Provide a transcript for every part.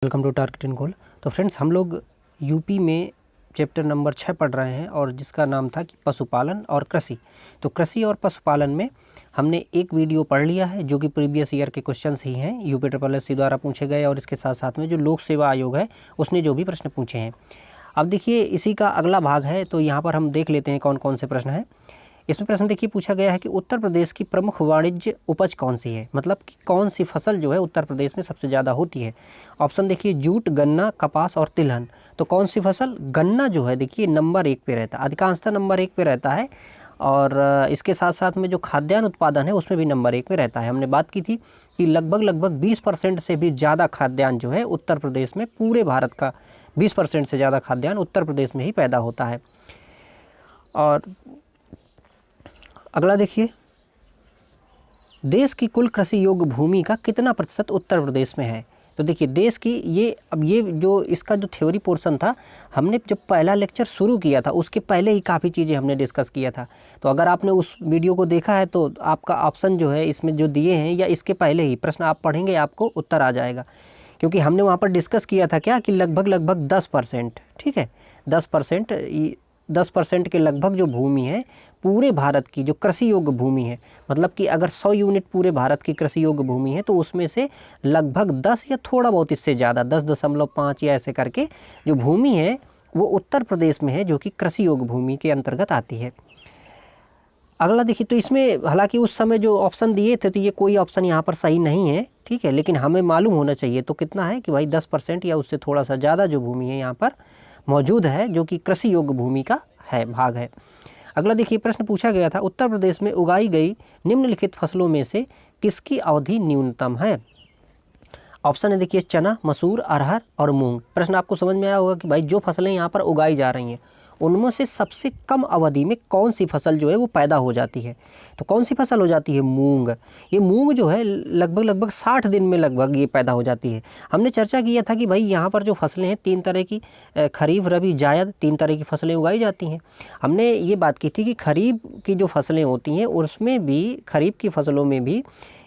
Welcome to target and गोल। तो friends, हम लोग यूपी में चैप्टर नंबर 6 पढ़ रहे हैं और जिसका नाम था कि पशुपालन और कृषि। तो कृषि और पशुपालन में हमने एक वीडियो पढ़ लिया है जो कि प्रीवियस ईयर के क्वेश्चंस ही हैं, यूपीएससी द्वारा पूछे गए, और इसके साथ साथ में जो लोक सेवा आयोग है उसने जो भी प्रश्न पूछे हैं। अब देखिए इसी का अगला भाग है, तो यहाँ पर हम देख लेते हैं कौन कौन से प्रश्न हैं। इसमें प्रश्न देखिए पूछा गया है कि उत्तर प्रदेश की प्रमुख वाणिज्य उपज कौन सी है, मतलब कि कौन सी फसल जो है उत्तर प्रदेश में सबसे ज़्यादा होती है। ऑप्शन देखिए जूट, गन्ना, कपास और तिलहन। तो कौन सी फसल? गन्ना जो है देखिए नंबर 1 पे रहता है, अधिकांशतः नंबर 1 पे रहता है। और इसके साथ साथ में जो खाद्यान्न उत्पादन है उसमें भी नंबर 1 पे रहता है। हमने बात की थी कि लगभग 20% से भी ज़्यादा खाद्यान्न जो है उत्तर प्रदेश में, पूरे भारत का 20% से ज़्यादा खाद्यान्न उत्तर प्रदेश में ही पैदा होता है। और अगला देखिए, देश की कुल कृषि योग्य भूमि का कितना प्रतिशत उत्तर प्रदेश में है। तो देखिए देश की ये जो इसका जो थ्योरी पोर्शन था, हमने जब पहला लेक्चर शुरू किया था उसके पहले ही काफ़ी चीज़ें हमने डिस्कस किया था। तो अगर आपने उस वीडियो को देखा है तो आपका ऑप्शन जो है इसमें जो दिए हैं या इसके पहले ही प्रश्न आप पढ़ेंगे आपको उत्तर आ जाएगा, क्योंकि हमने वहाँ पर डिस्कस किया था क्या कि लगभग 10%, ठीक है, 10% के लगभग जो भूमि है पूरे भारत की, जो कृषि योग्य भूमि है, मतलब कि अगर 100 यूनिट पूरे भारत की कृषि योग्य भूमि है तो उसमें से लगभग 10 या थोड़ा बहुत इससे ज़्यादा 10.5 या ऐसे करके जो भूमि है वो उत्तर प्रदेश में है, जो कि कृषि योग्य भूमि के अंतर्गत आती है। अगला देखिए, तो इसमें हालांकि उस समय जो ऑप्शन दिए थे तो ये कोई ऑप्शन यहाँ पर सही नहीं है, ठीक है, लेकिन हमें मालूम होना चाहिए तो कितना है कि भाई 10% या उससे थोड़ा सा ज़्यादा जो भूमि है यहाँ पर मौजूद है, जो कि कृषि योग्य भूमि का है भाग है। अगला देखिए, प्रश्न पूछा गया था उत्तर प्रदेश में उगाई गई निम्नलिखित फसलों में से किसकी अवधि न्यूनतम है। ऑप्शन है देखिए चना, मसूर, अरहर और मूंग। प्रश्न आपको समझ में आया होगा कि भाई जो फसलें यहाँ पर उगाई जा रही हैं उनमें से सबसे कम अवधि में कौन सी फसल जो है वो पैदा हो जाती है। तो कौन सी फसल हो जाती है? मूंग। ये मूंग जो है लगभग 60 दिन में लगभग ये पैदा हो जाती है। हमने चर्चा किया था कि भाई यहाँ पर जो फसलें हैं 3 तरह की, खरीफ, रबी, जायद, 3 तरह की फसलें उगाई जाती हैं। हमने ये बात की थी कि खरीफ की जो फसलें होती हैं उसमें भी, खरीफ की फसलों में भी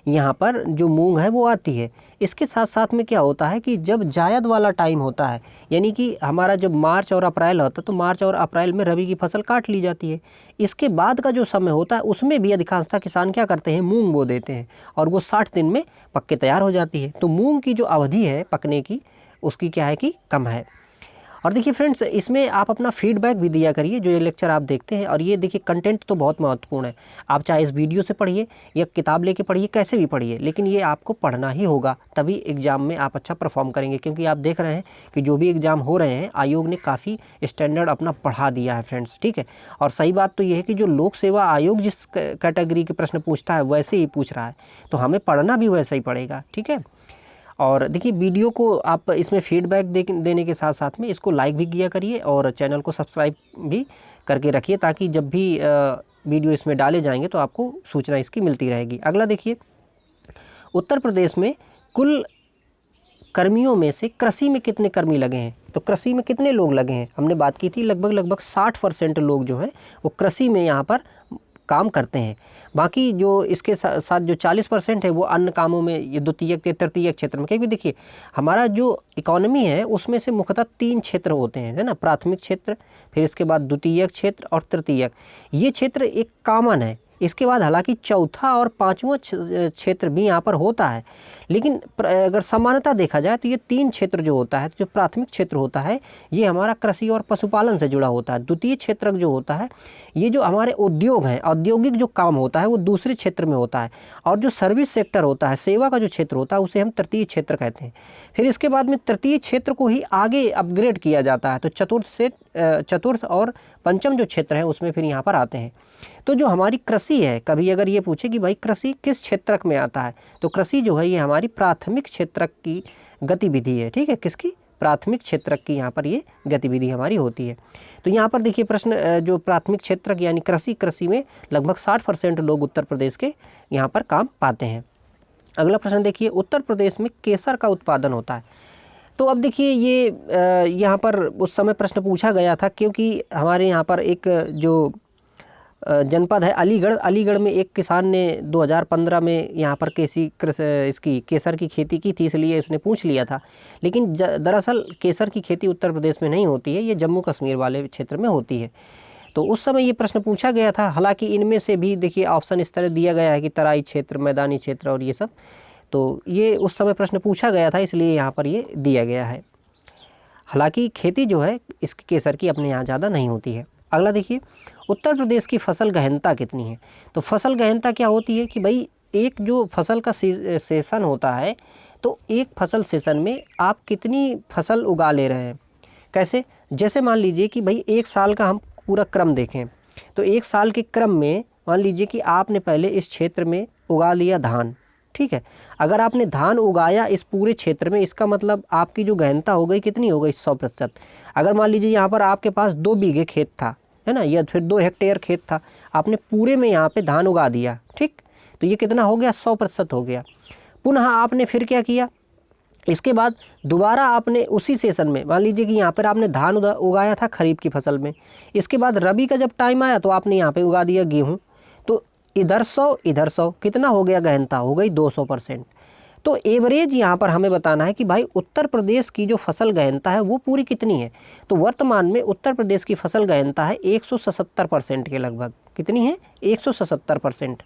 यहाँ पर जो मूंग है वो आती है। इसके साथ साथ में क्या होता है कि जब जायद वाला टाइम होता है, यानी कि हमारा जब मार्च और अप्रैल होता है तो मार्च और अप्रैल में रबी की फसल काट ली जाती है। इसके बाद का जो समय होता है उसमें भी अधिकांशतः किसान क्या करते हैं, मूंग बो देते हैं और वो 60 दिन में पक के तैयार हो जाती है। तो मूंग की जो अवधि है पकने की उसकी क्या है कि कम है। और देखिए फ्रेंड्स, इसमें आप अपना फीडबैक भी दिया करिए जो ये लेक्चर आप देखते हैं। और ये देखिए कंटेंट तो बहुत महत्वपूर्ण है, आप चाहे इस वीडियो से पढ़िए या किताब लेके पढ़िए, कैसे भी पढ़िए, लेकिन ये आपको पढ़ना ही होगा, तभी एग्ज़ाम में आप अच्छा परफॉर्म करेंगे। क्योंकि आप देख रहे हैं कि जो भी एग्ज़ाम हो रहे हैं आयोग ने काफ़ी स्टैंडर्ड अपना बढ़ा दिया है फ्रेंड्स, ठीक है। और सही बात तो ये है कि जो लोक सेवा आयोग जिस कैटेगरी के प्रश्न पूछता है वैसे ही पूछ रहा है, तो हमें पढ़ना भी वैसा ही पड़ेगा, ठीक है। और देखिए वीडियो को आप इसमें फीडबैक देने के साथ साथ में इसको लाइक भी किया करिए और चैनल को सब्सक्राइब भी करके रखिए, ताकि जब भी वीडियो इसमें डाले जाएंगे तो आपको सूचना इसकी मिलती रहेगी। अगला देखिए, उत्तर प्रदेश में कुल कर्मियों में से कृषि में कितने कर्मी लगे हैं। तो कृषि में कितने लोग लगे हैं, हमने बात की थी लगभग 60% लोग जो हैं वो कृषि में यहाँ पर काम करते हैं। बाकी जो इसके साथ जो 40% है वो अन्य कामों में, ये द्वितीयक तृतीयक क्षेत्र में, क्योंकि देखिए हमारा जो इकोनॉमी है उसमें से मुख्यतः 3 क्षेत्र होते हैं, है ना, प्राथमिक क्षेत्र, फिर इसके बाद द्वितीयक क्षेत्र और तृतीयक। ये क्षेत्र एक कॉमन है। इसके बाद हालांकि चौथा और 5वां क्षेत्र भी यहाँ पर होता है, लेकिन अगर समानता देखा जाए तो ये 3 क्षेत्र जो होता है, जो प्राथमिक क्षेत्र होता है ये हमारा कृषि और पशुपालन से जुड़ा होता है। द्वितीय क्षेत्र जो होता है ये जो हमारे उद्योग हैं, औद्योगिक जो काम होता है वो दूसरे क्षेत्र में होता है। और जो सर्विस सेक्टर होता है, सेवा का जो क्षेत्र होता है उसे हम तृतीय क्षेत्र कहते हैं। फिर इसके बाद में तृतीय क्षेत्र को ही आगे अपग्रेड किया जाता है, तो चतुर्थ और पंचम जो क्षेत्र है उसमें फिर यहाँ पर आते हैं। तो जो हमारी कृषि है, कभी अगर ये पूछे कि भाई कृषि किस क्षेत्र में आता है, तो कृषि जो है ये हमारी प्राथमिक क्षेत्र की गतिविधि है, ठीक है, किसकी? प्राथमिक क्षेत्र की यहाँ पर ये गतिविधि हमारी होती है। तो यहाँ पर देखिए प्रश्न जो प्राथमिक क्षेत्र यानी कृषि में लगभग 60% लोग उत्तर प्रदेश के यहाँ पर काम पाते हैं। अगला प्रश्न देखिए, उत्तर प्रदेश में केसर का उत्पादन होता है। तो अब देखिए ये यहाँ पर उस समय प्रश्न पूछा गया था क्योंकि हमारे यहाँ पर एक जो जनपद है अलीगढ़। अलीगढ़ में एक किसान ने 2015 में यहाँ पर इसकी केसर की खेती की थी, इसलिए उसने पूछ लिया था। लेकिन दरअसल केसर की खेती उत्तर प्रदेश में नहीं होती है, ये जम्मू कश्मीर वाले क्षेत्र में होती है। तो उस समय ये प्रश्न पूछा गया था। हालांकि इनमें से भी देखिए ऑप्शन इस तरह दिया गया है कि तराई क्षेत्र, मैदानी क्षेत्र और ये सब, तो ये उस समय प्रश्न पूछा गया था, इसलिए यहाँ पर ये दिया गया है। हालांकि खेती जो है इसकी केसर की अपने यहाँ ज़्यादा नहीं होती है। अगला देखिए, उत्तर प्रदेश की फसल गहनता कितनी है। तो फसल गहनता क्या होती है कि भाई एक जो फसल का सेशन होता है, तो एक फसल सेशन में आप कितनी फसल उगा ले रहे हैं। कैसे, जैसे मान लीजिए कि भाई एक साल का हम पूरा क्रम देखें, तो एक साल के क्रम में मान लीजिए कि आपने पहले इस क्षेत्र में उगा लिया धान, ठीक है। अगर आपने धान उगाया इस पूरे क्षेत्र में, इसका मतलब आपकी जो गहनता हो गई कितनी हो गई, 100%। अगर मान लीजिए यहाँ पर आपके पास 2 बीघे खेत था, है ना, या फिर 2 हेक्टेयर खेत था, आपने पूरे में यहाँ पे धान उगा दिया, ठीक, तो ये कितना हो गया, 100% हो गया। पुनः आपने फिर क्या किया, इसके बाद दोबारा आपने उसी सेशन में, मान लीजिए कि यहाँ पर आपने धान उगाया था खरीफ की फसल में, इसके बाद रबी का जब टाइम आया तो आपने यहाँ पे उगा दिया गेहूँ, तो इधर 100 इधर 100, कितना हो गया, गहनता हो गई 200%। तो एवरेज यहाँ पर हमें बताना है कि भाई उत्तर प्रदेश की जो फसल गहनता है वो पूरी कितनी है। तो वर्तमान में उत्तर प्रदेश की फसल गहनता है 177% के लगभग। कितनी है, 177%।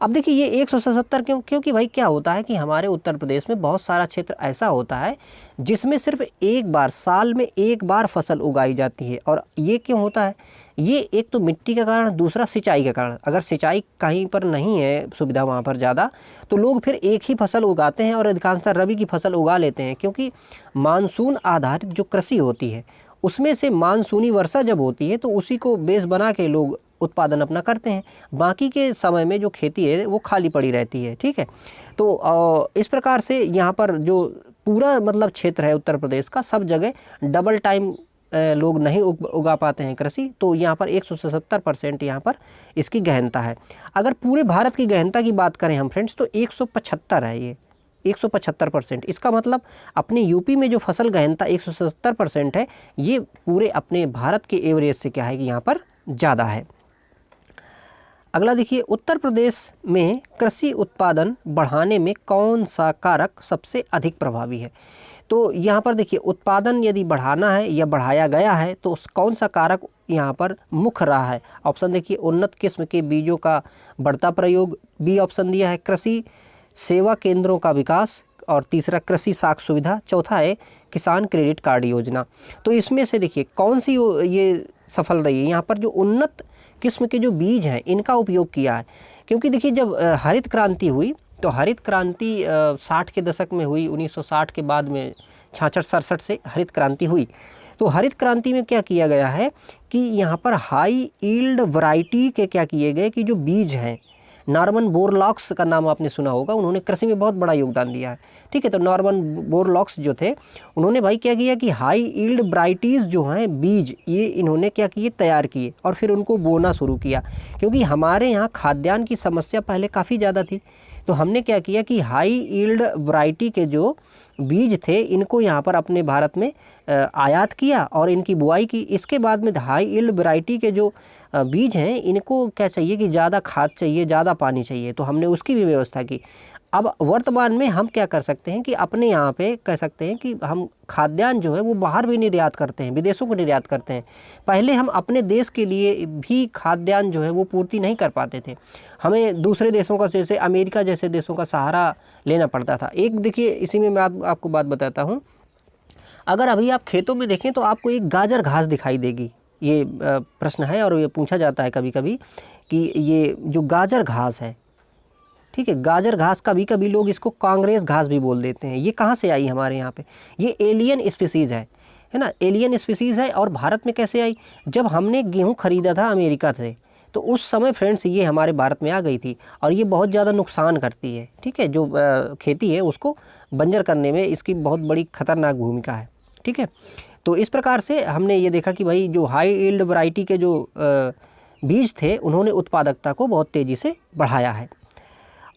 अब देखिए ये 177 क्यों, क्योंकि भाई क्या होता है कि हमारे उत्तर प्रदेश में बहुत सारा क्षेत्र ऐसा होता है जिसमें सिर्फ एक बार, साल में एक बार फसल उगाई जाती है। और ये क्यों होता है, ये एक तो मिट्टी का कारण, दूसरा सिंचाई का कारण। अगर सिंचाई कहीं पर नहीं है सुविधा वहाँ पर ज़्यादा, तो लोग फिर एक ही फसल उगाते हैं और अधिकांशतः रबी की फसल उगा लेते हैं, क्योंकि मानसून आधारित जो कृषि होती है उसमें से मानसूनी वर्षा जब होती है तो उसी को बेस बना के लोग उत्पादन अपना करते हैं। बाकी के समय में जो खेती है वो खाली पड़ी रहती है, ठीक है। तो इस प्रकार से यहाँ पर जो पूरा मतलब क्षेत्र है उत्तर प्रदेश का, सब जगह डबल टाइम लोग नहीं उगा पाते हैं कृषि, तो यहाँ पर 177% यहाँ पर इसकी गहनता है। अगर पूरे भारत की गहनता की बात करें हम फ्रेंड्स, तो 175 है, ये 175%। इसका मतलब अपने यूपी में जो फसल गहनता 177% है, ये पूरे अपने भारत के एवरेज से क्या है कि यहाँ पर ज़्यादा है। अगला देखिए, उत्तर प्रदेश में कृषि उत्पादन बढ़ाने में कौन सा कारक सबसे अधिक प्रभावी है। तो यहाँ पर देखिए, उत्पादन यदि बढ़ाना है या बढ़ाया गया है तो कौन सा कारक यहाँ पर मुख्य रहा है। ऑप्शन देखिए, उन्नत किस्म के बीजों का बढ़ता प्रयोग, बी ऑप्शन दिया है कृषि सेवा केंद्रों का विकास, और तीसरा कृषि साख सुविधा, चौथा है किसान क्रेडिट कार्ड योजना। तो इसमें से देखिए कौन सी ये सफल रही है। यहाँ पर जो उन्नत किस्म के जो बीज हैं इनका उपयोग किया है, क्योंकि देखिए जब हरित क्रांति हुई, तो हरित क्रांति 60 के दशक में हुई, 1960 के बाद में 66-67 से हरित क्रांति हुई। तो हरित क्रांति में क्या किया गया है कि यहाँ पर हाई ईल्ड वैरायटी के क्या किए गए कि जो बीज हैं, नॉर्मन बोरलॉग्स का नाम आपने सुना होगा, उन्होंने कृषि में बहुत बड़ा योगदान दिया है, ठीक है। तो नॉर्मन बोरलॉग्स जो थे, उन्होंने भाई क्या किया कि हाई ईल्ड वैरायटीज़ जो हैं बीज, ये इन्होंने क्या किए, तैयार किए और फिर उनको बोना शुरू किया। क्योंकि हमारे यहाँ खाद्यान्न की समस्या पहले काफ़ी ज़्यादा थी, तो हमने क्या किया कि हाई ईल्ड वैरायटी के जो बीज थे इनको यहाँ पर अपने भारत में आयात किया और इनकी बुआई की। इसके बाद में हाई ईल्ड वैरायटी के जो बीज हैं इनको क्या चाहिए कि ज़्यादा खाद चाहिए, ज़्यादा पानी चाहिए, तो हमने उसकी भी व्यवस्था की। अब वर्तमान में हम क्या कर सकते हैं कि अपने यहाँ पे कह सकते हैं कि हम खाद्यान्न जो है वो बाहर भी निर्यात करते हैं, विदेशों को निर्यात करते हैं। पहले हम अपने देश के लिए भी खाद्यान्न जो है वो पूर्ति नहीं कर पाते थे, हमें दूसरे देशों का, जैसे अमेरिका जैसे देशों का सहारा लेना पड़ता था। एक देखिए, इसी में मैं आपको बात बताता हूँ। अगर अभी आप खेतों में देखें तो आपको एक गाजर घास दिखाई देगी। ये प्रश्न है और ये पूछा जाता है कभी कभी कि ये जो गाजर घास है, ठीक है, गाजर घास, कभी कभी लोग इसको कांग्रेस घास भी बोल देते हैं, ये कहाँ से आई हमारे यहाँ पे। ये एलियन स्पीसीज़ है ना, एलियन स्पीसीज़ है। और भारत में कैसे आई, जब हमने गेहूँ खरीदा था अमेरिका से, तो उस समय फ्रेंड्स ये हमारे भारत में आ गई थी और ये बहुत ज़्यादा नुकसान करती है, ठीक है। जो खेती है उसको बंजर करने में इसकी बहुत बड़ी खतरनाक भूमिका है, ठीक है। तो इस प्रकार से हमने ये देखा कि भाई जो हाई यील्ड वैरायटी के जो बीज थे उन्होंने उत्पादकता को बहुत तेज़ी से बढ़ाया है।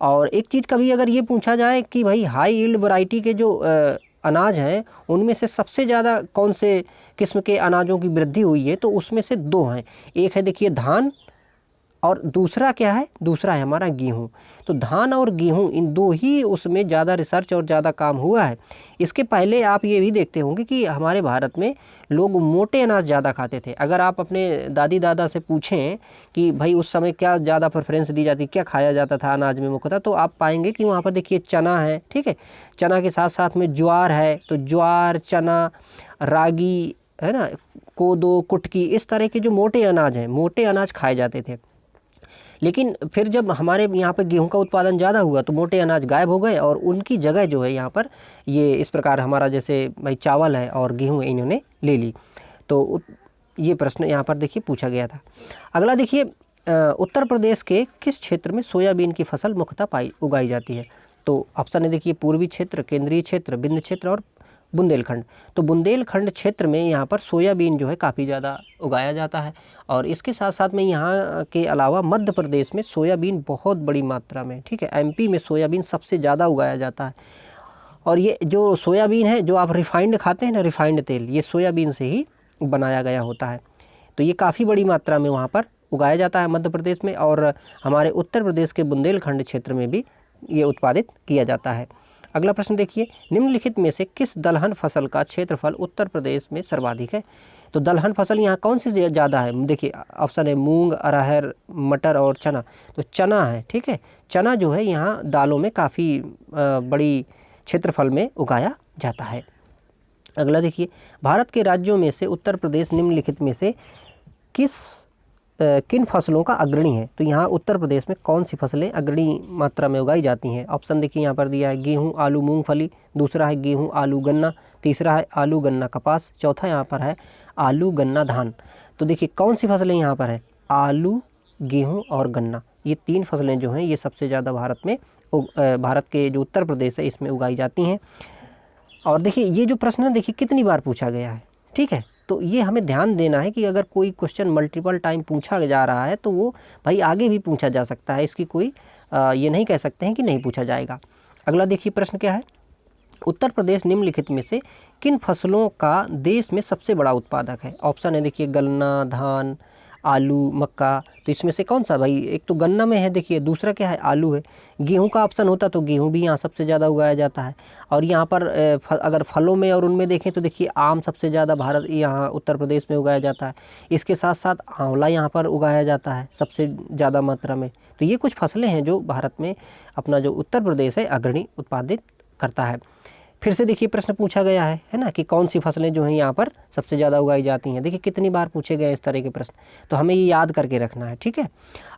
और एक चीज़ कभी अगर ये पूछा जाए कि भाई हाई यील्ड वैरायटी के जो अनाज हैं उनमें से सबसे ज़्यादा कौन से किस्म के अनाजों की वृद्धि हुई है, तो उसमें से 2 हैं। एक है देखिए धान और दूसरा क्या है, दूसरा है हमारा गेहूँ। तो धान और गेहूँ इन दो ही उसमें ज़्यादा रिसर्च और ज़्यादा काम हुआ है। इसके पहले आप ये भी देखते होंगे कि हमारे भारत में लोग मोटे अनाज ज़्यादा खाते थे। अगर आप अपने दादी दादा से पूछें कि भाई उस समय क्या ज़्यादा प्रेफरेंस दी जाती, क्या खाया जाता था अनाज में मुख्यतः, तो आप पाएंगे कि वहाँ पर देखिए चना है, ठीक है, चना के साथ साथ में ज्वार है, तो ज्वार, चना, रागी, है ना, कोदो, कुटकी, इस तरह के जो मोटे अनाज हैं, मोटे अनाज खाए जाते थे। लेकिन फिर जब हमारे यहाँ पे गेहूं का उत्पादन ज़्यादा हुआ तो मोटे अनाज गायब हो गए और उनकी जगह जो है यहाँ पर ये इस प्रकार हमारा जैसे भाई चावल है और गेहूं है, इन्होंने ले ली। तो ये प्रश्न यहाँ पर देखिए पूछा गया था। अगला देखिए, उत्तर प्रदेश के किस क्षेत्र में सोयाबीन की फसल मुख्यतः उगाई जाती है? तो ऑप्शन है देखिए, पूर्वी क्षेत्र, केंद्रीय क्षेत्र, विंध्य क्षेत्र और बुंदेलखंड। तो बुंदेलखंड क्षेत्र में यहाँ पर सोयाबीन जो है काफ़ी ज़्यादा उगाया जाता है। और इसके साथ साथ में यहाँ के अलावा मध्य प्रदेश में सोयाबीन बहुत बड़ी मात्रा में, ठीक है, एमपी में सोयाबीन सबसे ज़्यादा उगाया जाता है। और ये जो सोयाबीन है, जो आप रिफाइंड खाते हैं ना, रिफाइंड तेल, ये सोयाबीन से ही बनाया गया होता है। तो ये काफ़ी बड़ी मात्रा में वहाँ पर उगाया जाता है मध्य प्रदेश में, और हमारे उत्तर प्रदेश के बुंदेलखंड क्षेत्र में भी ये उत्पादित किया जाता है। अगला प्रश्न देखिए, निम्नलिखित में से किस दलहन फसल का क्षेत्रफल उत्तर प्रदेश में सर्वाधिक है? तो दलहन फसल यहाँ कौन सी ज़्यादा है? देखिए ऑप्शन है मूंग, अरहर, मटर और चना। तो चना है, ठीक है, चना जो है यहाँ दालों में काफ़ी बड़ी क्षेत्रफल में उगाया जाता है। अगला देखिए, भारत के राज्यों में से उत्तर प्रदेश निम्नलिखित में से किन फसलों का अग्रणी है? तो यहाँ उत्तर प्रदेश में कौन सी फसलें अग्रणी मात्रा में उगाई जाती हैं? ऑप्शन देखिए यहाँ पर दिया है, गेहूँ, आलू, मूंगफली, दूसरा है गेहूँ, आलू, गन्ना, तीसरा है आलू, गन्ना, कपास, चौथा यहाँ पर है आलू, गन्ना, धान। तो देखिए कौन सी फसलें यहाँ पर है? आलू, गेहूँ और गन्ना, ये तीन फसलें जो हैं ये सबसे ज़्यादा भारत के जो उत्तर प्रदेश है इसमें उगाई जाती हैं। और देखिए ये जो प्रश्न है देखिए कितनी बार पूछा गया है, ठीक है, तो ये हमें ध्यान देना है कि अगर कोई क्वेश्चन मल्टीपल टाइम पूछा जा रहा है तो वो भाई आगे भी पूछा जा सकता है, इसकी कोई ये नहीं कह सकते हैं कि नहीं पूछा जाएगा। अगला देखिए प्रश्न क्या है, उत्तर प्रदेश निम्नलिखित में से किन फसलों का देश में सबसे बड़ा उत्पादक है? ऑप्शन है देखिए गन्ना, धान, आलू, मक्का। तो इसमें से कौन सा? भाई एक तो गन्ना में है देखिए, दूसरा क्या है? आलू है। गेहूं का ऑप्शन होता तो गेहूं भी यहाँ सबसे ज़्यादा उगाया जाता है। और यहाँ पर अगर फलों में और उनमें देखें तो देखिए आम सबसे ज़्यादा भारत यहाँ उत्तर प्रदेश में उगाया जाता है। इसके साथ साथ आंवला यहाँ पर उगाया जाता है सबसे ज़्यादा मात्रा में। तो ये कुछ फसलें हैं जो भारत में अपना जो उत्तर प्रदेश है अग्रणी उत्पादित करता है। फिर से देखिए प्रश्न पूछा गया है ना, कि कौन सी फसलें जो हैं यहाँ पर सबसे ज़्यादा उगाई जाती हैं। देखिए कितनी बार पूछे गए इस तरह के प्रश्न, तो हमें ये याद करके रखना है, ठीक है।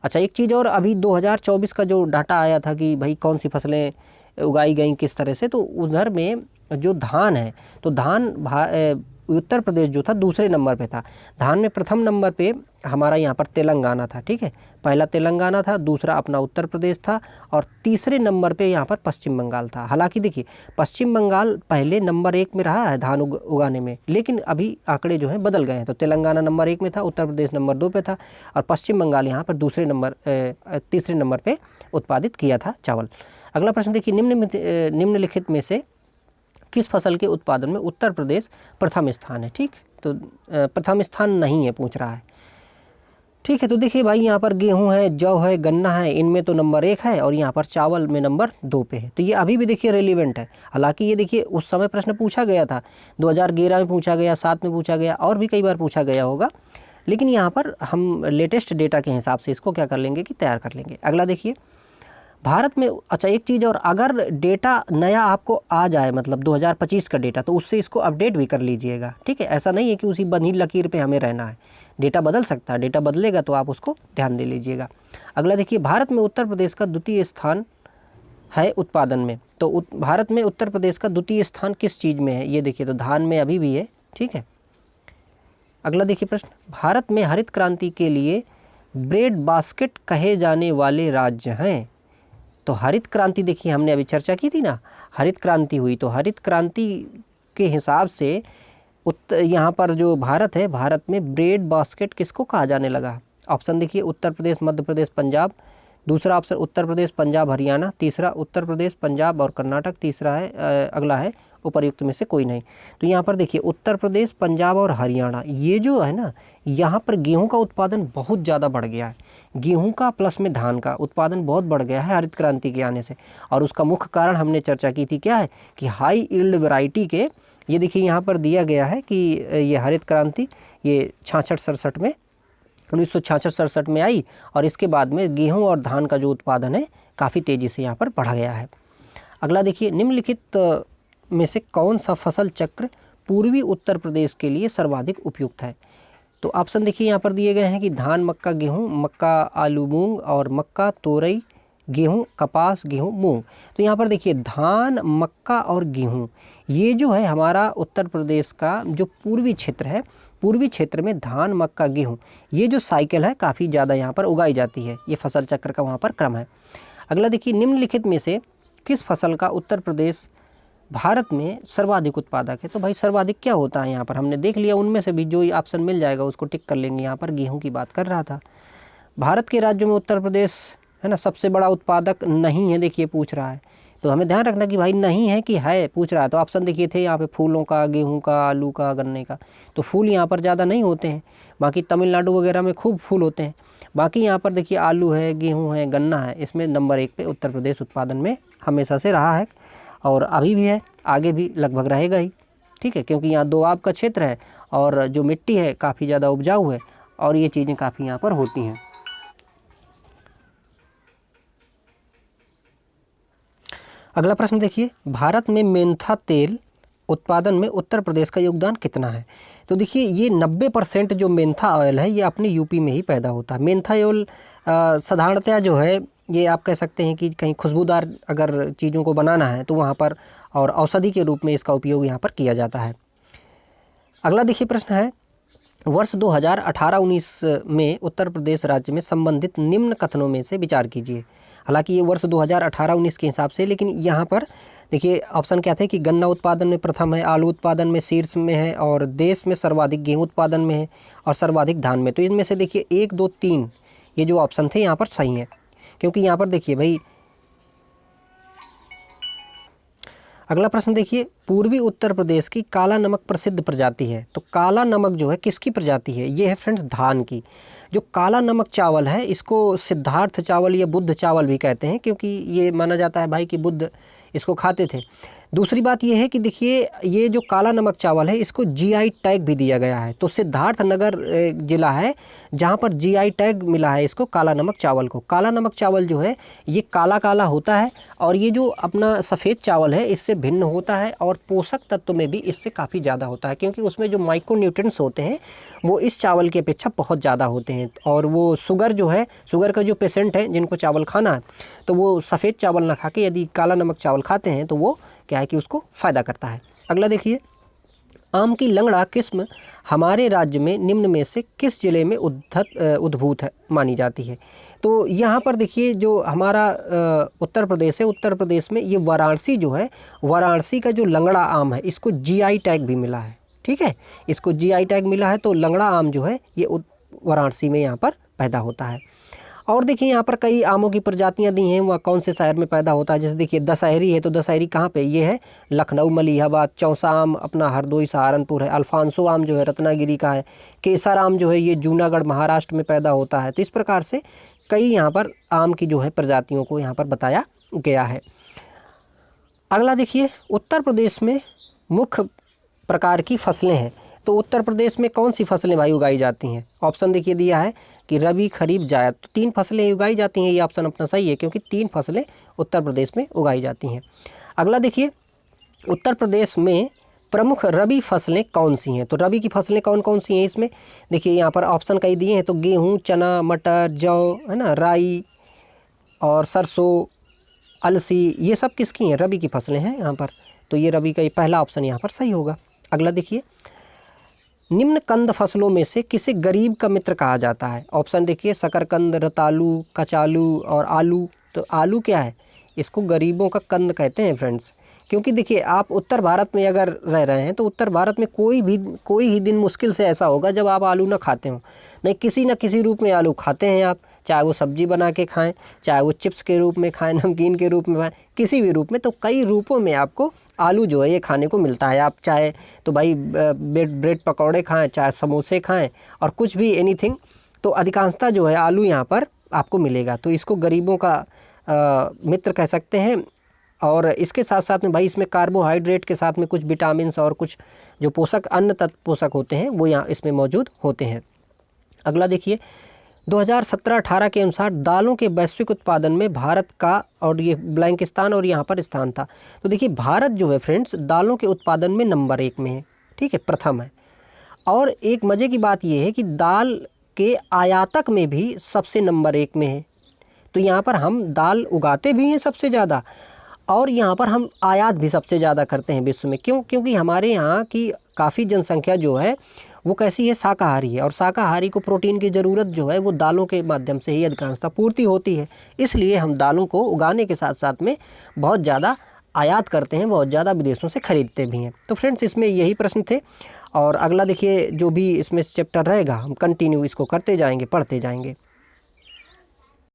अच्छा एक चीज़ और, अभी 2024 का जो डाटा आया था कि भाई कौन सी फसलें उगाई गई किस तरह से, तो उधर में जो धान है, तो धान उत्तर प्रदेश जो था दूसरे नंबर पे था। धान में प्रथम नंबर पे हमारा यहाँ पर तेलंगाना था, ठीक है, पहला तेलंगाना था, दूसरा अपना उत्तर प्रदेश था, और तीसरे नंबर पे यहाँ पर पश्चिम बंगाल था। हालांकि देखिए पश्चिम बंगाल पहले नंबर 1 में रहा है धान उगाने में, लेकिन अभी आंकड़े जो हैं बदल गए हैं। तो तेलंगाना नंबर 1 में था, उत्तर प्रदेश नंबर 2 पे था, और पश्चिम बंगाल यहाँ पर तीसरे नंबर पर उत्पादित किया था चावल। अगला प्रश्न देखिए, निम्नलिखित में से किस फसल के उत्पादन में उत्तर प्रदेश प्रथम स्थान है? ठीक, तो प्रथम स्थान नहीं है पूछ रहा है, ठीक है। तो देखिए भाई यहाँ पर गेहूं है, जौ है, गन्ना है, इनमें तो नंबर 1 है, और यहाँ पर चावल में नंबर 2 पे है। तो ये अभी भी देखिए रेलिवेंट है। हालांकि ये देखिए उस समय प्रश्न पूछा गया था, 2011 में पूछा गया, 7 में पूछा गया, और भी कई बार पूछा गया होगा, लेकिन यहाँ पर हम लेटेस्ट डेटा के हिसाब से इसको क्या कर लेंगे कि तैयार कर लेंगे। अगला देखिए, भारत में, अच्छा एक चीज़ और, अगर डेटा नया आपको आ जाए, मतलब 2025 का डेटा, तो उससे इसको अपडेट भी कर लीजिएगा, ठीक है। ऐसा नहीं है कि उसी बंधी लकीर पे हमें रहना है, डेटा बदल सकता है, डेटा बदलेगा तो आप उसको ध्यान दे लीजिएगा। अगला देखिए, भारत में उत्तर प्रदेश का द्वितीय स्थान है उत्पादन में। तो भारत में उत्तर प्रदेश का द्वितीय स्थान किस चीज़ में है? ये देखिए, तो धान में अभी भी है, ठीक है। अगला देखिए प्रश्न, भारत में हरित क्रांति के लिए ब्रेड बास्केट कहे जाने वाले राज्य हैं। तो हरित क्रांति देखिए हमने अभी चर्चा की थी ना, हरित क्रांति हुई, तो हरित क्रांति के हिसाब से यहाँ पर जो भारत है, भारत में ब्रेड बास्केट किसको कहा जाने लगा? ऑप्शन देखिए, उत्तर प्रदेश, मध्य प्रदेश, पंजाब, दूसरा ऑप्शन उत्तर प्रदेश, पंजाब, हरियाणा, तीसरा उत्तर प्रदेश, पंजाब और कर्नाटक, तीसरा है अगला है उपर्युक्त में से कोई नहीं। तो यहाँ पर देखिए उत्तर प्रदेश, पंजाब और हरियाणा, ये जो है ना, यहाँ पर गेहूं का उत्पादन बहुत ज़्यादा बढ़ गया है। गेहूं का प्लस में धान का उत्पादन बहुत बढ़ गया है हरित क्रांति के आने से। और उसका मुख्य कारण हमने चर्चा की थी, क्या है कि हाई यील्ड वैरायटी के, ये देखिए यहाँ पर दिया गया है कि ये हरित क्रांति ये 66-67 में 1966-67 में आई, और इसके बाद में गेहूं और धान का जो उत्पादन है काफ़ी तेज़ी से यहाँ पर बढ़ा गया है। अगला देखिए, निम्नलिखित में से कौन सा फसल चक्र पूर्वी उत्तर प्रदेश के लिए सर्वाधिक उपयुक्त है? तो ऑप्शन देखिए यहाँ पर दिए गए हैं कि धान, मक्का, गेहूँ, मक्का, आलू, मूंग, और मक्का, तोरई, गेहूँ, कपास, गेहूँ, मूंग। तो यहाँ पर देखिए धान, मक्का और गेहूँ, ये जो है हमारा उत्तर प्रदेश का जो पूर्वी क्षेत्र है, पूर्वी क्षेत्र में धान, मक्का, गेहूँ, ये जो साइकिल है काफ़ी ज़्यादा यहाँ पर उगाई जाती है। ये फसल चक्र का वहाँ पर क्रम है। अगला देखिए, निम्नलिखित में से किस फसल का उत्तर प्रदेश भारत में सर्वाधिक उत्पादक है? तो भाई सर्वाधिक क्या होता है यहाँ पर हमने देख लिया, उनमें से भी जो ऑप्शन मिल जाएगा उसको टिक कर लेंगे। यहाँ पर गेहूं की बात कर रहा था। भारत के राज्यों में उत्तर प्रदेश है ना सबसे बड़ा उत्पादक नहीं है, देखिए पूछ रहा है, तो हमें ध्यान रखना कि भाई नहीं है कि है, पूछ रहा है। तो ऑप्शन देखिए थे यहाँ पे फूलों का, गेहूँ का, आलू का, गन्ने का। तो फूल यहाँ पर ज़्यादा नहीं होते हैं, बाकी तमिलनाडु वगैरह में खूब फूल होते हैं। बाकी यहाँ पर देखिए आलू है, गेहूँ है, गन्ना है, इसमें नंबर 1 पे उत्तर प्रदेश उत्पादन में हमेशा से रहा है, और अभी भी है, आगे भी लगभग रहेगा ही। ठीक है, क्योंकि यहाँ दोआब का क्षेत्र है और जो मिट्टी है काफ़ी ज़्यादा उपजाऊ है, और ये चीज़ें काफ़ी यहाँ पर होती हैं। अगला प्रश्न देखिए, भारत में मेंथा तेल उत्पादन में उत्तर प्रदेश का योगदान कितना है? तो देखिए ये 90% जो मेंथा ऑयल है ये अपने यूपी में ही पैदा होता है। मेंथा ऑयल साधारणतया जो है ये आप कह सकते हैं कि कहीं खुशबूदार अगर चीज़ों को बनाना है तो वहाँ पर, और औषधि के रूप में इसका उपयोग यहाँ पर किया जाता है। अगला देखिए प्रश्न है, वर्ष 2018-19 में उत्तर प्रदेश राज्य में संबंधित निम्न कथनों में से विचार कीजिए। हालांकि ये वर्ष 2018-19 के हिसाब से, लेकिन यहाँ पर देखिए ऑप्शन क्या थे कि गन्ना उत्पादन में प्रथम है, आलू उत्पादन में शीर्ष में है, और देश में सर्वाधिक गेहूं उत्पादन में है, और सर्वाधिक धान में। तो इनमें से देखिए 1, 2, 3 ये जो ऑप्शन थे यहाँ पर सही हैं, क्योंकि यहाँ पर देखिए भाई। अगला प्रश्न देखिए, पूर्वी उत्तर प्रदेश की काला नमक प्रसिद्ध प्रजाति है। तो काला नमक जो है किसकी प्रजाति है? ये है फ्रेंड्स धान की। जो काला नमक चावल है इसको सिद्धार्थ चावल या बुद्ध चावल भी कहते हैं, क्योंकि ये माना जाता है भाई कि बुद्ध इसको खाते थे। दूसरी बात ये है कि देखिए ये जो काला नमक चावल है इसको जीआई टैग भी दिया गया है। तो सिद्धार्थ नगर जिला है जहाँ पर जीआई टैग मिला है इसको, काला नमक चावल को। काला नमक चावल जो है ये काला काला होता है, और ये जो अपना सफ़ेद चावल है इससे भिन्न होता है, और पोषक तत्व में भी इससे काफ़ी ज़्यादा होता है, क्योंकि उसमें जो माइक्रोन्यूट्रिएंट्स होते हैं वो इस चावल की अपेक्षा बहुत ज़्यादा होते हैं। और वो शुगर जो है, शुगर का जो पेशेंट है जिनको चावल खाना है, तो वो सफ़ेद चावल ना खा के यदि काला नमक चावल खाते हैं तो वो क्या है कि उसको फ़ायदा करता है। अगला देखिए, आम की लंगड़ा किस्म हमारे राज्य में निम्न में से किस जिले में उद्भूत है मानी जाती है? तो यहाँ पर देखिए जो हमारा उत्तर प्रदेश है, उत्तर प्रदेश में ये वाराणसी जो है, वाराणसी का जो लंगड़ा आम है इसको जीआई टैग भी मिला है। ठीक है, इसको जीआई टैग मिला है, तो लंगड़ा आम जो है ये वाराणसी में यहाँ पर पैदा होता है। और देखिए यहाँ पर कई आमों की प्रजातियाँ दी हैं, वह कौन से शहर में पैदा होता है। जैसे देखिए दशहरी है, तो दशहरी कहाँ पे? ये है लखनऊ, मलिहाबाद। चौसा आम अपना हरदोई, सहारनपुर है। अल्फांसो आम जो है रत्नागिरी का है। केसर आम जो है ये जूनागढ़, महाराष्ट्र में पैदा होता है। तो इस प्रकार से कई यहाँ पर आम की जो है प्रजातियों को यहाँ पर बताया गया है। अगला देखिए, उत्तर प्रदेश में मुख्य प्रकार की फसलें हैं। तो उत्तर प्रदेश में कौन सी फसलें भाई उगाई जाती हैं? ऑप्शन देखिए दिया है कि रबी, खरीफ, जायद। तो 3 फसलें उगाई जाती हैं, ये ऑप्शन अपना सही है, क्योंकि 3 फसलें उत्तर प्रदेश में उगाई जाती हैं। अगला देखिए, उत्तर प्रदेश में प्रमुख रबी फसलें कौन सी हैं? तो रबी की फसलें कौन कौन सी हैं इसमें? देखिए यहाँ पर ऑप्शन कई दिए हैं, तो गेहूँ, चना, मटर, जौ है ना, राई और सरसों, अलसी, ये सब किसकी हैं? रबी की फसलें हैं यहाँ पर। तो ये रबी का ये पहला ऑप्शन यहाँ पर सही होगा। अगला देखिए, निम्न कंद फसलों में से किसे गरीब का मित्र कहा जाता है? ऑप्शन देखिए शकरकंद, रतालू, कचालू और आलू। तो आलू क्या है? इसको गरीबों का कंद कहते हैं फ्रेंड्स, क्योंकि देखिए आप उत्तर भारत में अगर रह रहे हैं तो उत्तर भारत में कोई ही दिन मुश्किल से ऐसा होगा जब आप आलू ना खाते हो। नहीं, किसी न किसी रूप में आलू खाते हैं आप, चाहे वो सब्जी बना के खाएं, चाहे वो चिप्स के रूप में खाएं, नमकीन के रूप में खाएं, किसी भी रूप में। तो कई रूपों में आपको आलू जो है ये खाने को मिलता है। आप चाहे तो भाई ब्रेड पकौड़े खाएं, चाहे समोसे खाएं और कुछ भी एनीथिंग, तो अधिकांशतः जो है आलू यहाँ पर आपको मिलेगा। तो इसको गरीबों का मित्र कह सकते हैं। और इसके साथ साथ में भाई इसमें कार्बोहाइड्रेट के साथ में कुछ विटामिन्स और कुछ जो पोषक अन्य तत्व पोषक होते हैं वो यहाँ इसमें मौजूद होते हैं। अगला देखिए 2017-18 के अनुसार दालों के वैश्विक उत्पादन में भारत का, और ये ब्लैंक स्थान और यहाँ पर स्थान था। तो देखिए भारत जो है फ्रेंड्स दालों के उत्पादन में नंबर 1 में है, ठीक है, प्रथम है। और एक मज़े की बात ये है कि दाल के आयातक में भी सबसे नंबर 1 में है। तो यहाँ पर हम दाल उगाते भी हैं सबसे ज़्यादा, और यहाँ पर हम आयात भी सबसे ज़्यादा करते हैं विश्व में। क्यों? क्योंकि हमारे यहाँ की काफ़ी जनसंख्या जो है वो कैसी है, शाकाहारी है, और शाकाहारी को प्रोटीन की ज़रूरत जो है वो दालों के माध्यम से ही अधिकांशतः पूर्ति होती है। इसलिए हम दालों को उगाने के साथ साथ में बहुत ज़्यादा आयात करते हैं, बहुत ज़्यादा विदेशों से ख़रीदते भी हैं। तो फ्रेंड्स इसमें यही प्रश्न थे। और अगला देखिए जो भी इसमें चैप्टर रहेगा हम कंटिन्यू इसको करते जाएंगे, पढ़ते जाएंगे।